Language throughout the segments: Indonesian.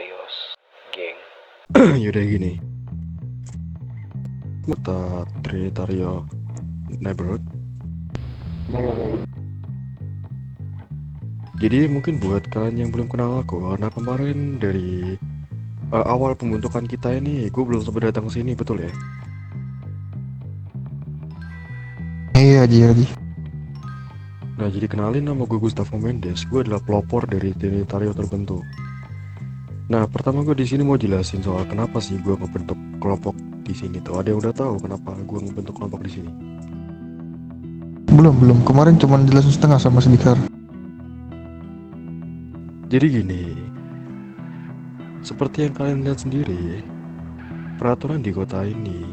Trinitarios, geng. Yaudah gini, kita Trinitario Neighborhood. Jadi mungkin buat kalian yang belum kenal aku, karena kemarin dari awal pembentukan kita ini, gue belum sempat datang ke sini, betul ya? Iya Haji. Nah, jadi kenalin, nama gue Gustavo Mendes. Gue adalah pelopor dari Trinitario terbentuk. Nah, pertama gue di sini mau jelasin soal kenapa sih gue ngebentuk kelompok di sini tuh. Ada yang udah tahu kenapa gue ngebentuk kelompok di sini? Belum. Kemarin cuma jelasin setengah sama Sedikar. Jadi gini, seperti yang kalian lihat sendiri, peraturan di kota ini,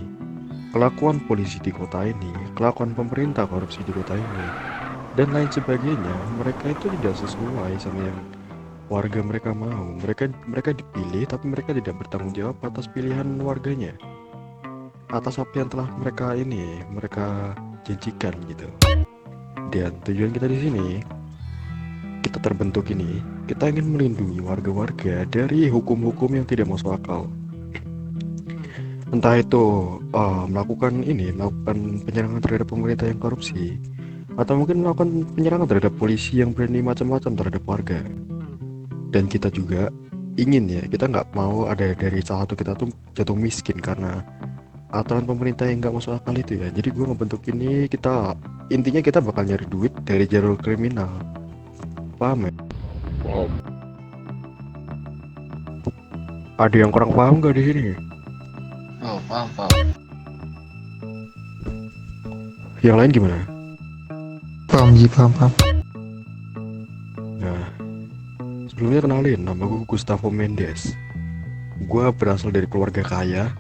kelakuan polisi di kota ini, kelakuan pemerintah korupsi di kota ini, dan lain sebagainya, mereka itu tidak sesuai sama yang warga mereka mau. Mereka dipilih, tapi mereka tidak bertanggung jawab atas pilihan warganya, atas apa yang telah mereka janjikan gitu. Dan tujuan kita di sini, kita terbentuk ini, kita ingin melindungi warga-warga dari hukum-hukum yang tidak masuk akal. Entah itu melakukan penyerangan terhadap pemerintah yang korupsi, atau mungkin melakukan penyerangan terhadap polisi yang berani macam-macam terhadap warga. Dan kita juga ingin kita nggak mau ada dari salah satu kita tuh jatuh miskin karena aturan pemerintah yang nggak masuk akal itu ya. Jadi gue ngebentuk ini, intinya kita bakal nyari duit dari jalur kriminal. Paham ya? Wow. Ada yang kurang paham nggak di sini? Oh, paham. Yang lain gimana? Paham. Nah, sebelumnya kenalin, nama gue Gustavo Mendes. Gue berasal dari keluarga kaya,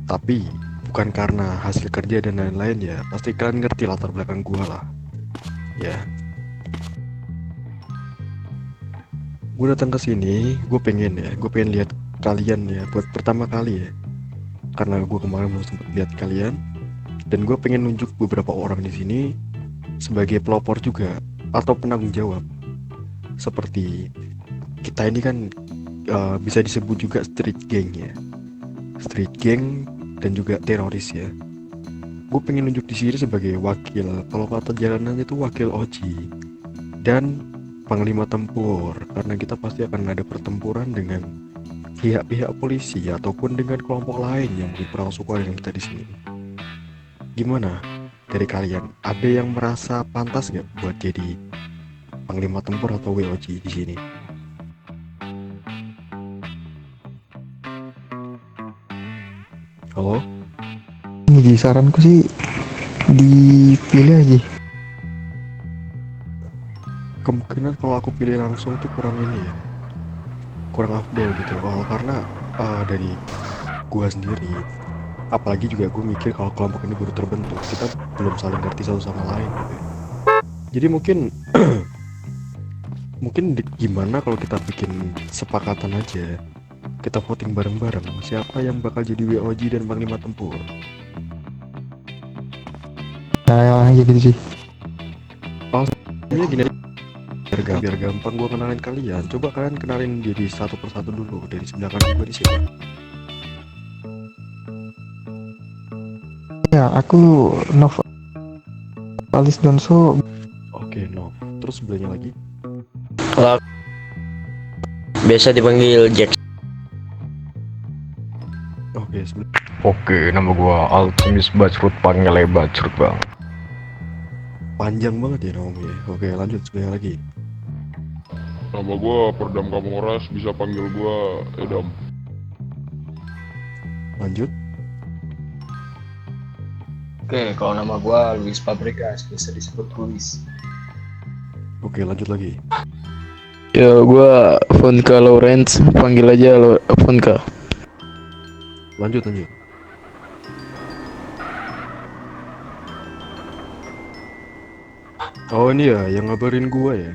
tapi bukan karena hasil kerja dan lain-lain ya. Pasti kalian ngerti latar belakang gue lah. Ya, gue datang ke sini, gue pengen lihat kalian ya, buat pertama kali ya. Karena gue kemarin belum sempat lihat kalian, dan gue pengen nunjuk beberapa orang di sini sebagai pelopor juga atau penanggung jawab. Seperti kita ini kan bisa disebut juga street gang ya, street gang dan juga teroris ya. Gue pengen nunjuk di sini sebagai wakil, kalau kata jalanan itu wakil OG dan panglima tempur, karena kita pasti akan ada pertempuran dengan pihak-pihak polisi ataupun dengan kelompok lain yang berperang suka dengan kita di sini. Gimana dari kalian? Ada yang merasa pantas nggak buat jadi panglima tempur atau WOG di sini? Halo? Ini saranku sih dipilih aja. Kemungkinan kalau aku pilih langsung tuh kurang afdol gitu. Karena dari gua sendiri, apalagi juga gue mikir kalau kelompok ini baru terbentuk, kita belum saling ngerti satu sama lain gitu. Jadi mungkin gimana kalau kita bikin sepakatan aja, kita voting bareng-bareng siapa yang bakal jadi WOG dan panglima tempur. Nah, gitu sih. Ini gini, biar gampang gue kenalin kalian. Coba kalian kenalin jadi satu persatu dulu. Dari sebelah kanan gue di siapa? Ya, aku Novalis Donso. Oke, no. Terus sebelahnya lagi? Kalau biasa dipanggil Jack. Oke, sebelah. Oke, nama gua Altemis Bacrut, panggilnya Bacrut bang. Panjang banget ya namanya. Oke, lanjut sebelah lagi. Nama gue Perdam Kamoras, bisa panggil gue Edam. Lanjut. Oke, kalau nama gua Luis Fabregas, bisa disebut Luis. Oke, lanjut lagi. Ya, gua Fonka Lawrence, panggil aja Fonka. Lanjut. Oh, ini ya yang ngabarin gua ya.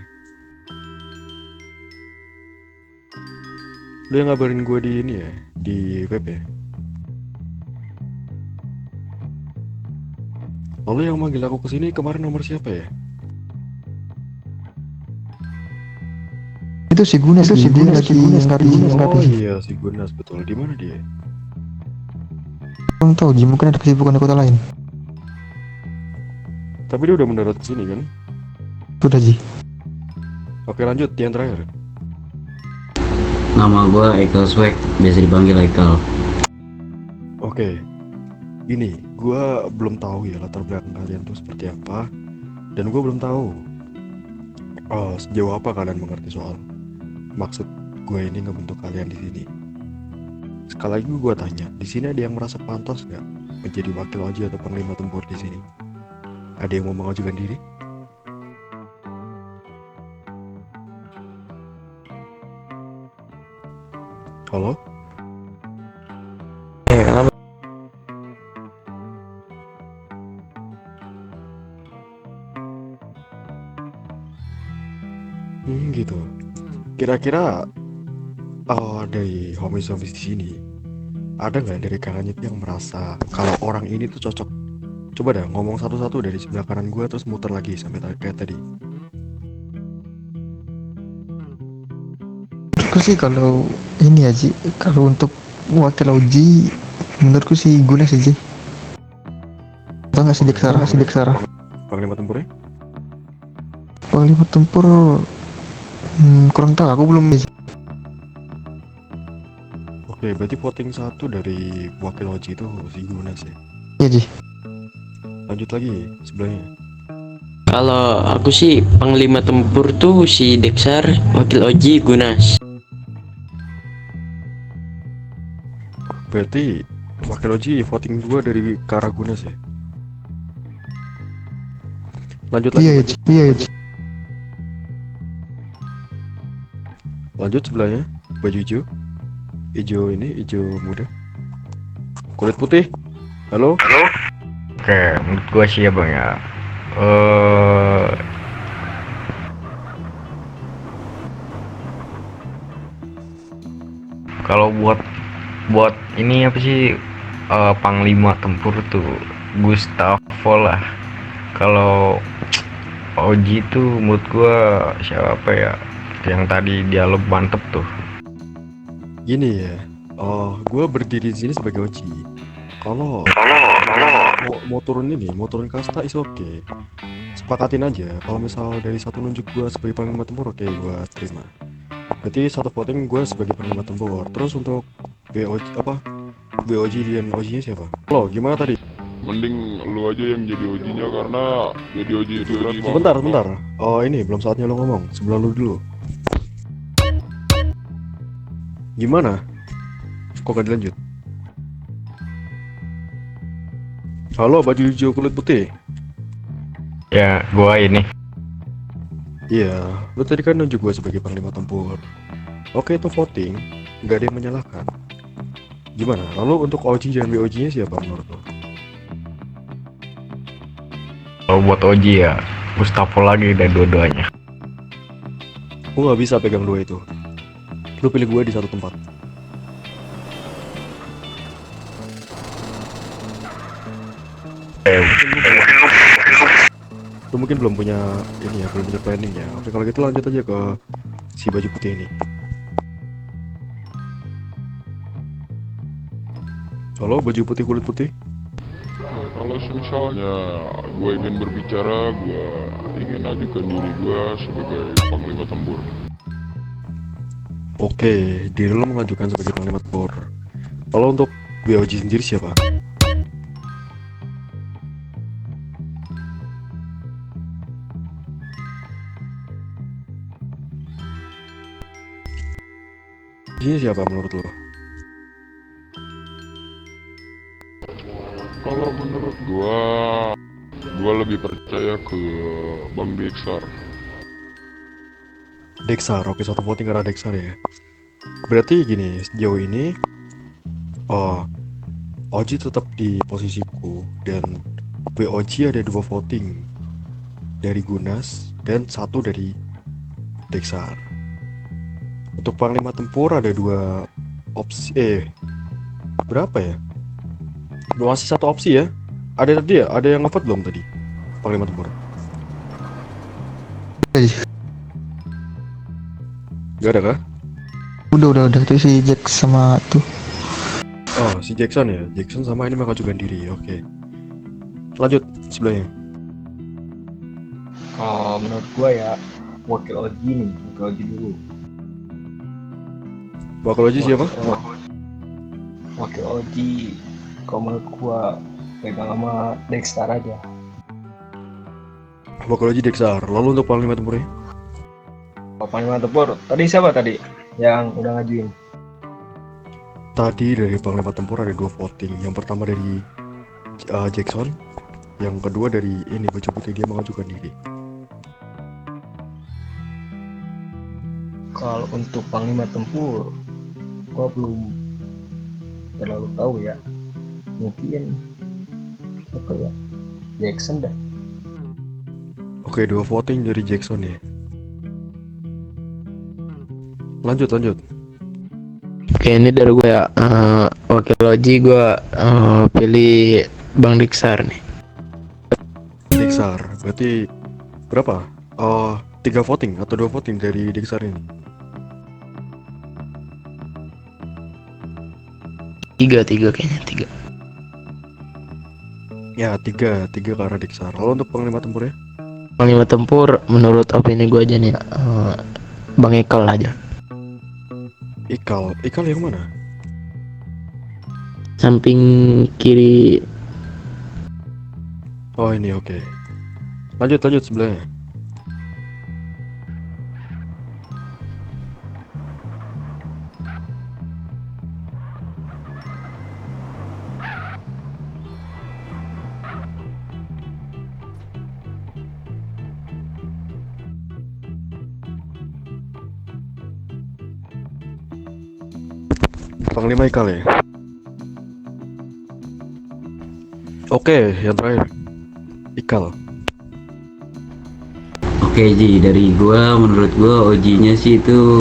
Lu yang ngabarin gua di ini ya, di web ya. Lalu yang manggil aku kesini kemarin nomor siapa ya? Itu si Gunas, dia lagi Oh iya, si Gunas betul. Di mana dia? Belum tahu Ji, mungkin ada kesibukan di kota lain. Tapi dia udah mendarat di sini kan? Sudah Ji. Oke, lanjut yang terakhir. Nama gua Ekel Swag, biasa dipanggil Ekel. Oke. Ini gua belum tahu ya latar belakang kalian tuh seperti apa, dan gua belum tahu sejauh apa kalian mengerti soal maksud gue ini ngebentuk kalian di sini. Sekali lagi gue tanya, di sini ada yang merasa pantas nggak menjadi wakil Oji atau panglima tempur di sini? Ada yang mau mengajukan diri? Halo? Kenapa? Gitu. Kira-kira dari homies-homies di sini ada nggak dari kalian yang merasa kalau orang ini tuh cocok? Coba dah ngomong satu-satu dari sebelah kanan gue terus muter lagi sampai kayak tadi. Menurutku sih kalau ini ya Ji, kalau untuk wakil Oji menurutku si Gunas sih Ji. Atau nggak si Deksara. Panglima tempurnya? Panglima tempur kurang tahu, aku belum Ji. Oke, berarti voting satu dari wakil Oji itu si Gunas ya. Iya Ji. Lanjut lagi sebelahnya. Kalau aku sih panglima tempur tuh si Deksar, wakil Oji Gunas. Berarti wakil Oji voting 2 dari Kara Gunas ya. Lanjut lagi. Iya Ji. Lanjut sebelahnya, baju hijau. Hijau ini, hijau muda. Kulit putih. Halo? Oke, menurut gua sih ya bang ya. Kalau buat ini apa sih panglima tempur tuh Gustavo lah. Kalau Oji tuh menurut gua siapa ya? Yang tadi dialog mantep tuh. Gini ya. Gue berdiri di sini sebagai Oji. Kalau mau turun ini, mau turun kasta is oke. Sepakatin aja. Kalau misal dari satu nunjuk gue sebagai panglima tempur, oke, gue terima. Berarti satu voting gue sebagai panglima tempur. Terus untuk BOG dan OG-nya siapa? Lo gimana tadi? Mending lu aja yang jadi OG-nya karena jadi OG itu berat banget. Sebentar. Oh ini belum saatnya lo ngomong. Sebelum lu dulu. Gimana? Kok gak dilanjut? Halo, baju hijau kulit putih. Ya, gua ini. Iya, lu tadi kan nunjuk gue sebagai panglima tempur. Oke, itu voting, nggak ada yang menyalahkan. Gimana? Lalu untuk OG dan BOG-nya siapa menurut lo? Kalau buat Oji ya Gustavo lagi dan dua-duanya. Gue nggak bisa pegang dua itu. Lu pilih gue di satu tempat. Lu mungkin belum punya ini ya, belum punya planning ya. Oke, kalau gitu lanjut aja ke si baju putih ini. Halo, baju putih kulit putih. Nah, kalau misalnya gue ingin berbicara, gue ingin ajukan diri gue sebagai panglima tempur. Oke, diri lo mengajukan sebagai panglima tempur. Kalau untuk BOG sendiri siapa? Ini siapa menurut lo? Kalau menurut gue lebih percaya ke Bang Deksar. Deksar, oke, satu voting karena Deksar ya. Berarti gini, sejauh ini Oji tetap di posisiku dan BOG ada 2 voting dari Gunas dan 1 dari Deksar. Untuk panglima tempur ada 2 opsi. Berapa ya? Masih 1 opsi ya? Ada tadi ya? Ada yang ngevote belum tadi? Panglima tempur. Gak Gak ada kah? Udah itu si Jack sama tuh. Oh, si Jackson ya. Jackson sama ini mengajukan diri. Oke. Lanjut sebelahnya. Kalau menurut gua ya wakil Oji nih, wakil Oji dulu. Bakal aja siapa? Wakil Oji, kalau menurut gua pegang sama Dexter aja. Bakal aja Dexar. Lalu untuk panglima tempurnya? Kalau Panglima Tempur, tadi siapa tadi yang udah ngajuin? Tadi dari panglima tempur ada 2 voting. Yang pertama dari Jackson, yang kedua dari ini baju putih, dia mengajukan diri. Kalau untuk Panglima Tempur, gua belum terlalu tahu ya. Mungkin apa ya? Jackson dah. Oke, 2 voting dari Jackson ya. Lanjut. Oke, ini dari gue ya. Wakil Oji gue pilih Bang Diksar nih. Dexar, berarti berapa? 3 voting atau 2 voting dari Dexar ini? 3 kayaknya 3. Ya, 3 karena Dexar. Lalu untuk panglima tempurnya? Panglima Tempur menurut opini gue aja nih, Bang Ikal aja. Ikal yang mana? Samping kiri. Oh ini, oke. Lanjut sebelahnya. Panglima Ikal ya. Oke, yang terakhir Ikal. Oke Ji, dari gua menurut gua Oji-nya sih itu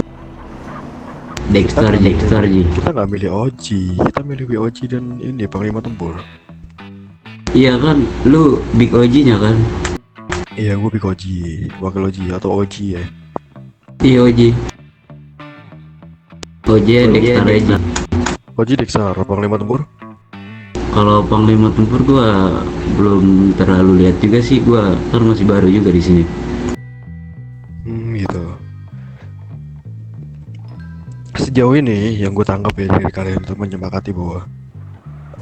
Dexter Ji. Kita nggak milih Oji, kita milih Oji dan ini panglima tempur. Iya kan, lu Big Oji-nya kan? Iya, gue Big Oji, wakil Oji atau Oji ya. Iya Oji. Dexter aja. Oji Dexar, panglima tempur. Kalau panglima tempur gua belum terlalu lihat juga sih, gua kan masih baru juga di sini. Gitu. Sejauh ini yang gue tangkap ya dari kalian untuk menyepakati bahwa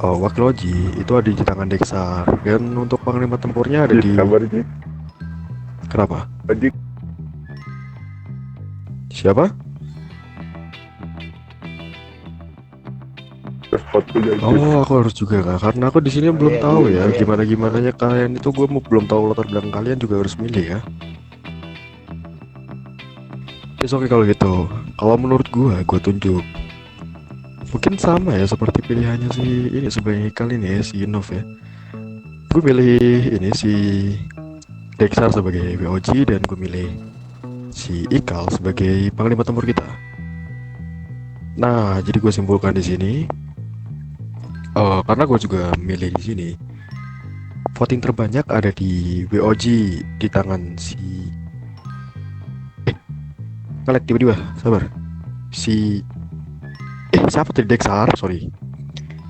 wakil Oji itu ada di tangan Dexar, dan untuk panglima tempurnya ada di. Kenapa? Siapa? Oh, aku harus juga kak, karena aku di sini belum tahu ya gimananya kalian itu. Gue belum tahu latar belakang kalian, juga harus milih ya. Oke kalau gitu, kalau menurut gue tunjuk. Mungkin sama ya seperti pilihannya si ini sebagai kali ini ya, si Innov ya. Gue milih ini si Dexar sebagai WOG, dan gue milih si Ikal sebagai panglima tempur kita. Nah, jadi gue simpulkan di sini, karena gue juga milih di sini, voting terbanyak ada di WOG di tangan si Ngelek tiba-tiba, sabar. Siapa tadi? Dexar, sorry.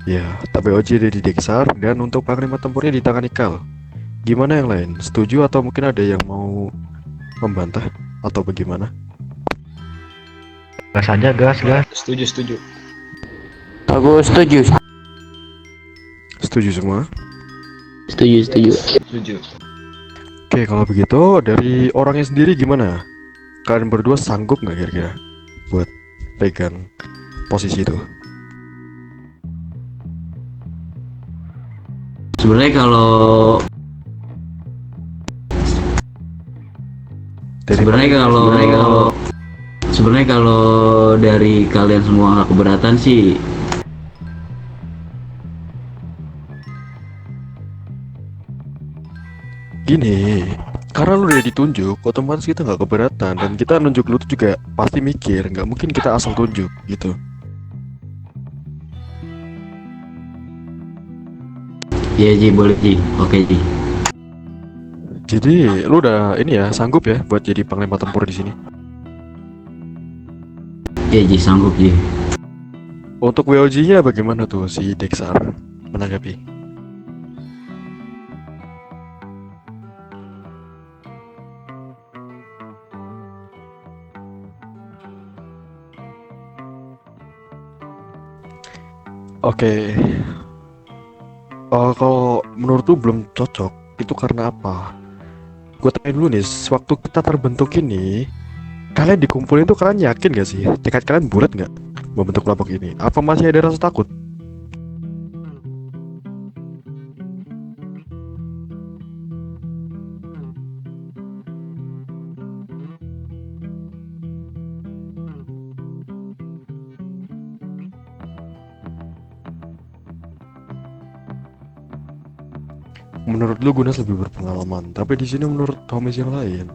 Ya, tapi WOG ada di Dexar, dan untuk panglima tempurnya di tangan Ikal. Gimana yang lain? Setuju atau mungkin ada yang mau membantah atau bagaimana? Gas aja, gas. Setuju. Aku setuju. Setuju semua? Setuju. Oke, kalau begitu dari orangnya sendiri gimana? Kalian berdua sanggup nggak kira-kira buat pegang posisi itu? Sebenarnya kalau dari kalian semua nggak keberatan sih, gini, karena lu udah ditunjuk, otomatis kita nggak keberatan, dan kita nunjuk lu tuh juga pasti mikir, nggak mungkin kita asal tunjuk gitu. ya Ji, boleh Ji, oke Ji. Jadi lu udah ini ya, sanggup ya buat jadi panglima tempur di sini? Iya Ji, sanggup Ji. Untuk WOG-nya bagaimana tuh si Dexar menanggapi? Oke. Kalau menurut lu belum cocok, itu karena apa? Gue tanya dulu nih, waktu kita terbentuk ini, kalian dikumpulin tuh kalian yakin gak sih? Tekad kalian bulat gak membentuk kelompok ini? Apa masih ada rasa takut? Menurut lu Gunas lebih berpengalaman, tapi di sini menurut homies yang lain,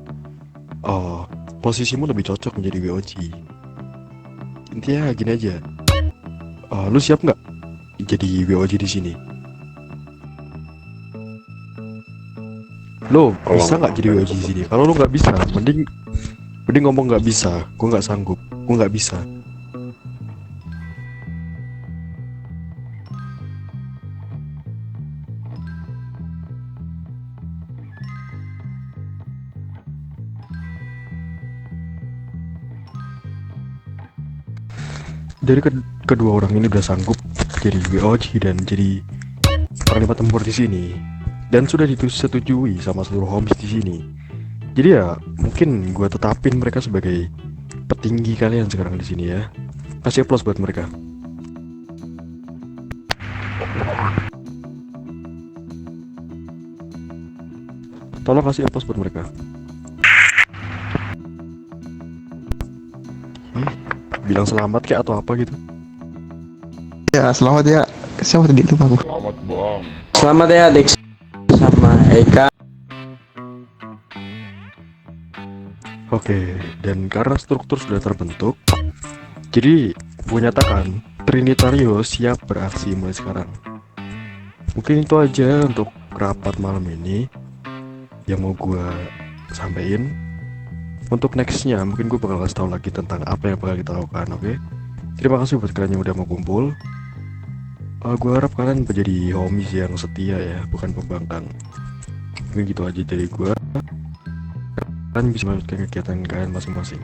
oh, posisimu lebih cocok menjadi WOG. Intinya gini aja, lu siap nggak jadi WOG di sini? Lo bisa nggak jadi WOG di sini? Kalau lo nggak bisa, mending ngomong nggak bisa. Gue nggak sanggup, gue nggak bisa. Dari kedua orang ini udah sanggup jadi WOG dan jadi panglima tempur di sini, dan sudah disetujui sama seluruh homies di sini. Jadi ya mungkin gue tetapin mereka sebagai petinggi kalian sekarang di sini ya. Kasih aplaus buat mereka. Tolong kasih aplaus buat mereka. Bilang selamat kayak atau apa gitu. Ya selamat ya. Siapa tadi itu aku? Selamat bang. Selamat ya Dex sama Eka. Oke, dan karena struktur sudah terbentuk, jadi gue nyatakan Trinitario siap beraksi mulai sekarang. Mungkin itu aja untuk rapat malam ini yang mau gue sampaikan. Untuk nextnya mungkin gue bakal kasih tahu lagi tentang apa yang bakal kita lakukan. Oke, terima kasih buat kalian yang udah mau kumpul. Gue harap kalian menjadi homies yang setia ya, bukan pembangkang. Mungkin gitu aja dari gue. Kalian bisa melanjutkan kegiatan kalian masing-masing.